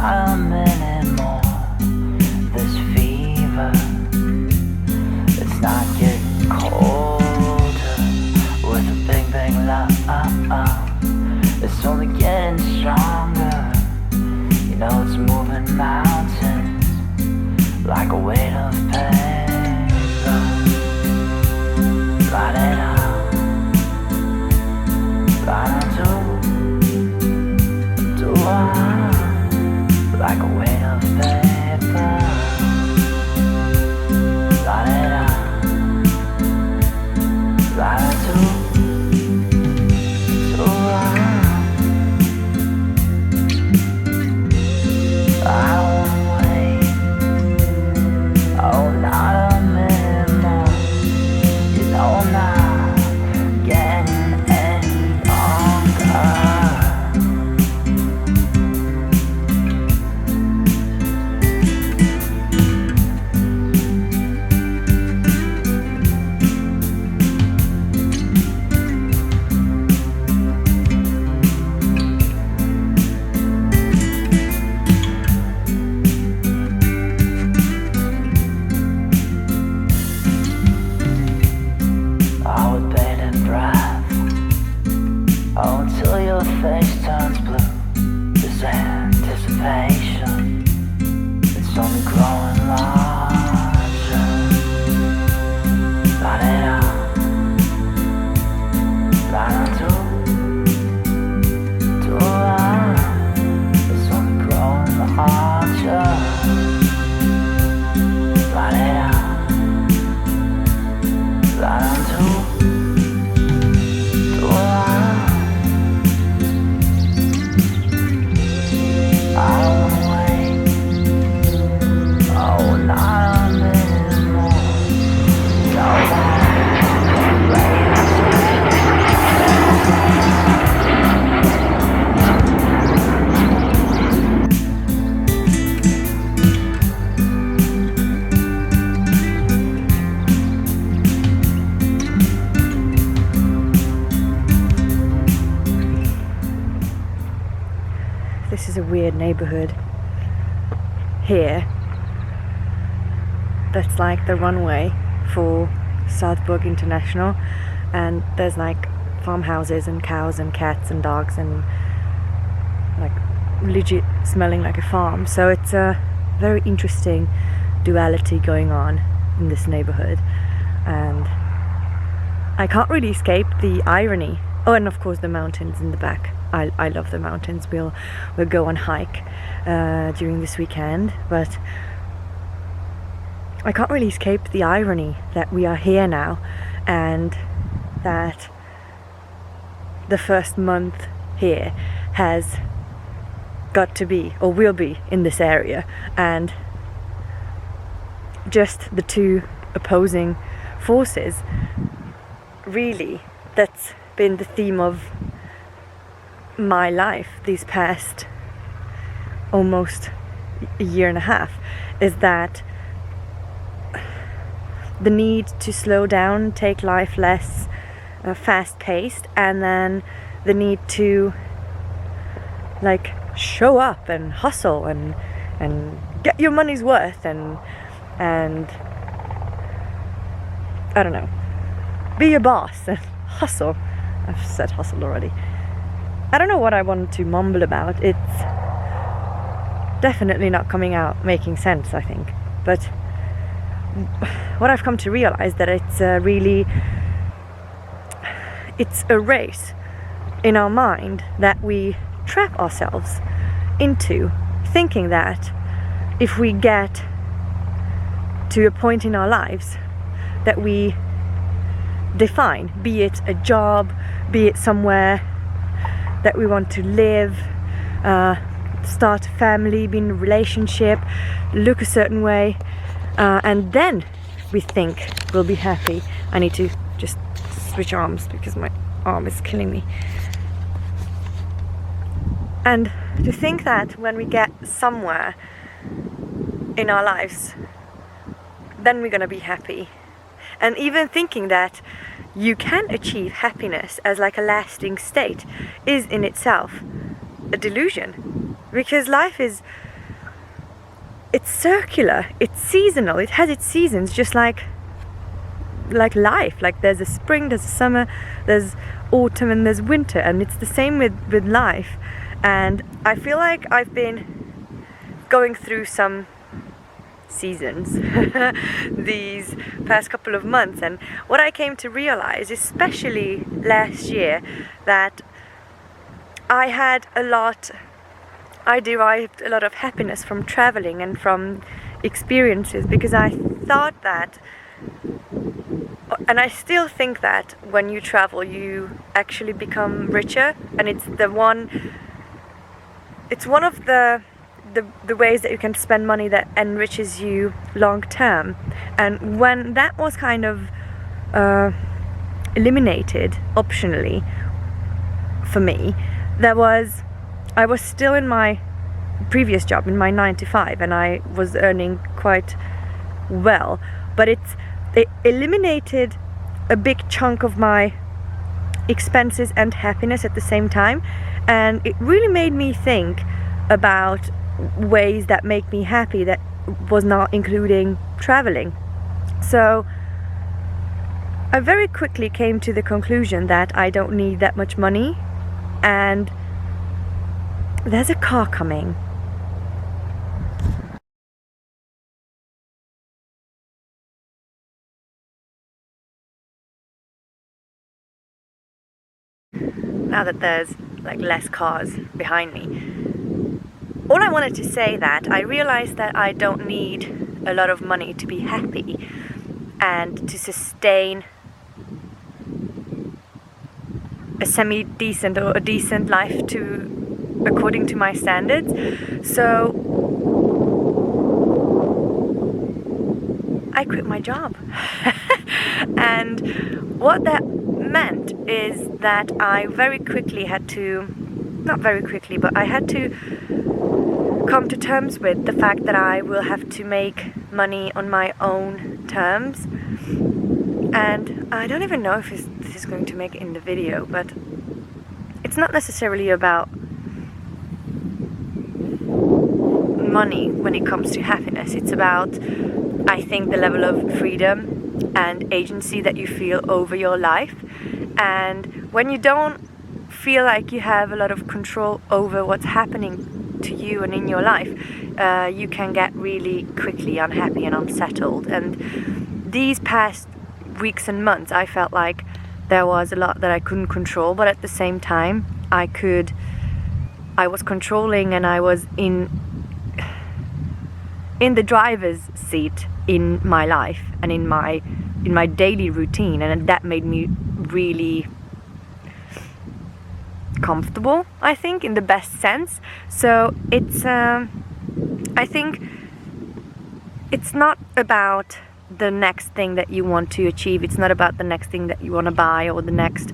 not a minute more. This fever, it's not getting colder. With a big, big love, it's only getting stronger. You know it's moving mountains like a weight of paper. Light it up, light on to like a weight of paper. Light it up, light on to I don't wanna wait. Oh, not a minute more. You know I'm not getting any longer. Oh, until your face turns blue. This anticipation, it's only growing larger. Light it up, light on to it's only growing larger. Light it up, light on to I don't wanna wait. Oh, not a minute more. No. This is a weird neighborhood here. That's like the runway for Salzburg International, and there's like farmhouses and cows and cats and dogs and like legit smelling like a farm. So it's a very interesting duality going on in this neighborhood, and I can't really escape the irony. Oh, and of course the mountains in the back. I love the mountains. We'll go on hike during this weekend, but I can't really escape the irony that we are here now, and that the first month here has got to be, or will be, in this area, and just the two opposing forces. Really, that's been the theme of my life these past almost a year and a half, is that the need to slow down, take life less fast-paced, and then the need to like show up and hustle and get your money's worth and I don't know, be your boss and hustle. I've said hustle already. I don't know what I wanted to mumble about. It's definitely not coming out making sense, I think. But what I've come to realize that it's a race in our mind that we trap ourselves into, thinking that if we get to a point in our lives that we define, be it a job, be it somewhere that we want to live, start a family, be in a relationship, look a certain way, and then we think we'll be happy. I need to just switch arms because my arm is killing me. And to think that when we get somewhere in our lives, then we're gonna be happy. And even thinking that you can achieve happiness as like a lasting state is in itself a delusion, because life is it's circular, it's seasonal, it has its seasons, just like life. Like there's a spring, there's a summer, there's autumn, and there's winter, and it's the same with life. And I feel like I've been going through some seasons these past couple of months, and what I came to realize, especially last year, that I derived a lot of happiness from traveling and from experiences, because I thought that, and I still think that, when you travel you actually become richer, and it's one of the ways that you can spend money that enriches you long term. And when that was kind of eliminated optionally for me, I was still in my previous job, in my 9 to 5, and I was earning quite well, but it eliminated a big chunk of my expenses and happiness at the same time, and it really made me think about ways that make me happy that was not including traveling. So I very quickly came to the conclusion that I don't need that much money. And there's a car coming. Now that there's like less cars behind me, all I wanted to say that I realized that I don't need a lot of money to be happy and to sustain a semi-decent or a decent life according to my standards. So I quit my job. And what that meant is that I very quickly had to, not very quickly, but I had to come to terms with the fact that I will have to make money on my own terms. And I don't even know if this is going to make it in the video, but it's not necessarily about money when it comes to happiness. It's about, I think, the level of freedom and agency that you feel over your life. And when you don't feel like you have a lot of control over what's happening to you and in your life, you can get really quickly unhappy and unsettled. And these past weeks and months, I felt like there was a lot that I couldn't control, but at the same time I was controlling, and I was in the driver's seat in my life and in my daily routine, and that made me really comfortable, I think, in the best sense. So it's I think it's not about the next thing that you want to achieve. It's not about the next thing that you want to buy or the next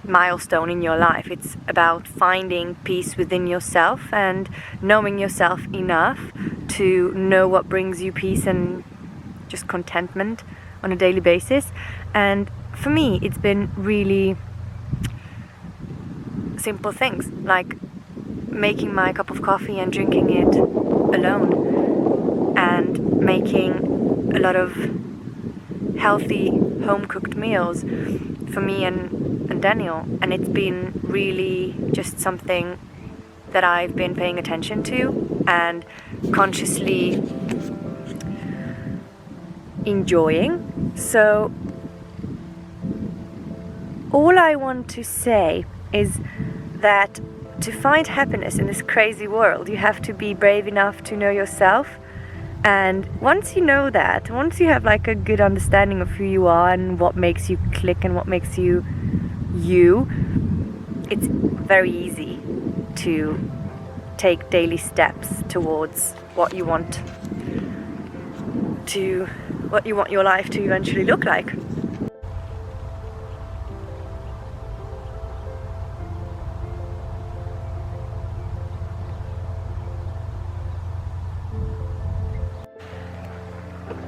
milestone in your life. It's about finding peace within yourself and knowing yourself enough to know what brings you peace and just contentment on a daily basis. And for me, it's been really simple things, like making my cup of coffee and drinking it alone, and making a lot of healthy home-cooked meals for me and Daniel. And it's been really just something that I've been paying attention to and consciously enjoying. So all I want to say is that to find happiness in this crazy world, you have to be brave enough to know yourself. And once you know that, once you have like a good understanding of who you are and what makes you click and what makes you, it's very easy to take daily steps towards what you want your life to eventually look like.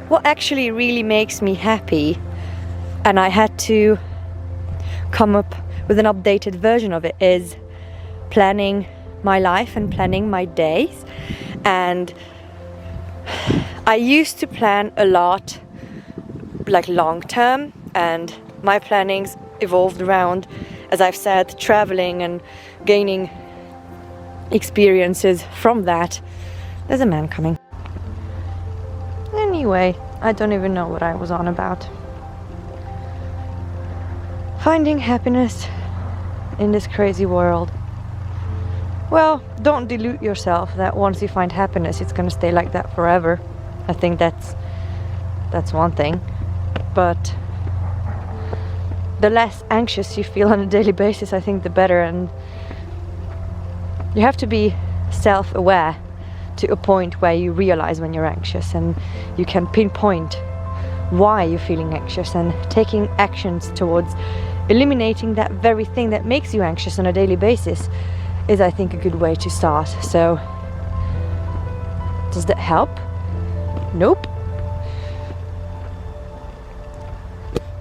What actually really makes me happy, and I had to come up with an updated version of it, is planning my life and planning my days. And I used to plan a lot, like long term, and my plannings evolved around, as I've said, traveling and gaining experiences from that. There's a man coming. Anyway, I don't even know what I was on about. Finding happiness in this crazy world. Well, don't delude yourself that once you find happiness, it's gonna stay like that forever. I think that's one thing. But the less anxious you feel on a daily basis, I think the better. And you have to be self-aware to a point where you realize when you're anxious, and you can pinpoint why you're feeling anxious, and taking actions towards eliminating that very thing that makes you anxious on a daily basis is, I think, a good way to start. So, does that help? Nope.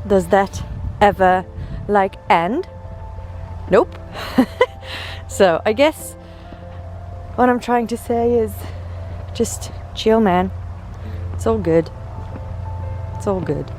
Does that ever like end? Nope. So I guess what I'm trying to say is just chill, man. It's all good. It's all good.